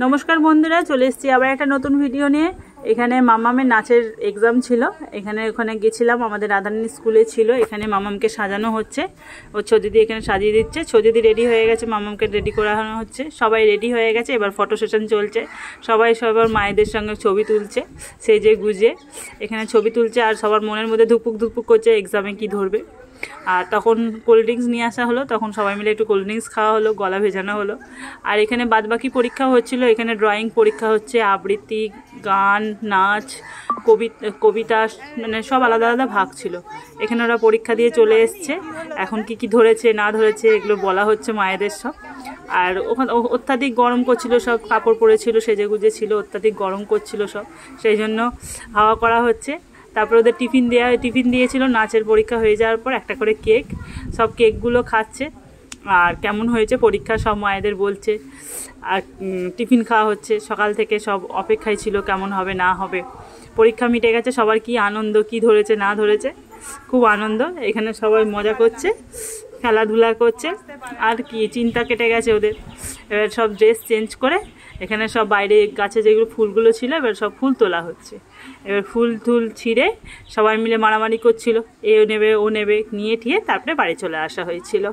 নমস্কার বন্ধুরা, চলে এসেছি আবার একটা নতুন ভিডিও নিয়ে। এখানে মামামের নাচের এক্সাম ছিল, ওখানে গেছিলাম। আমাদের রাধারানী স্কুলে ছিল। এখানে মামামকে সাজানো হচ্ছে, ও ছদিদি এখানে সাজিয়ে দিচ্ছে। ছদিদি রেডি হয়ে গেছে, মামামকে রেডি করানো হচ্ছে। সবাই রেডি হয়ে গেছে, এবার ফটো সেশন চলছে। সবাই সবার মায়েদের সঙ্গে ছবি তুলছে, সেজে গুজে এখানে ছবি তুলছে। আর সবার মনের মধ্যে ধুপুক ধুপুক করছে এক্সামে কি ধরবে। আর তখন কোল্ড ড্রিঙ্কস নিয়ে আসা হলো, তখন সবাই মিলে একটু কোল্ড ড্রিঙ্কস খাওয়া হলো, গলা ভেজানো হলো। আর এখানে বাদবাকি পরীক্ষা হচ্ছিল। এখানে ড্রয়িং পরীক্ষা হচ্ছে, আবৃত্তি, গান, নাচ, কবিতা, মানে সব আলাদা আলাদা ভাগ ছিল। এখানে ওরা পরীক্ষা দিয়ে চলে এসছে। এখন কি ধরেছে না ধরেছে এগুলো বলা হচ্ছে মায়েদের সব। আর ওখানে অত্যাধিক গরম করছিল, সব কাপড় পরেছিল, সেজে গুজে ছিল, অত্যাধিক গরম করছিল সব, সেই জন্য হাওয়া করা হচ্ছে। তারপর ওদের টিফিন দিয়েছিল। নাচের পরীক্ষা হয়ে যাওয়ার পর একটা করে কেক, সব কেকগুলো খাচ্ছে। আর কেমন হয়েছে পরীক্ষা সব মায়েদের বলছে। আর টিফিন খাওয়া হচ্ছে। সকাল থেকে সব অপেক্ষায় ছিল কেমন হবে না হবে। পরীক্ষা মিটে গেছে, সবার কি আনন্দ, কি ধরেছে না ধরেছে, খুব আনন্দ। এখানে সবাই মজা করছে, খেলাধুলা করছে। আর কি চিন্তা কেটে গেছে ওদের। এবার সব ড্রেস চেঞ্জ করে এখানে সব বাইরে গাছে যেগুলো ফুলগুলো ছিল, এবার সব ফুল তোলা হচ্ছে। এবার ফুল ছিঁড়ে সবাই মিলে মারামারি করছিল, এ নেবে ও নেবে, নিয়ে ঠিয়ে তারপরে বাড়ি চলে আসা হয়েছিল।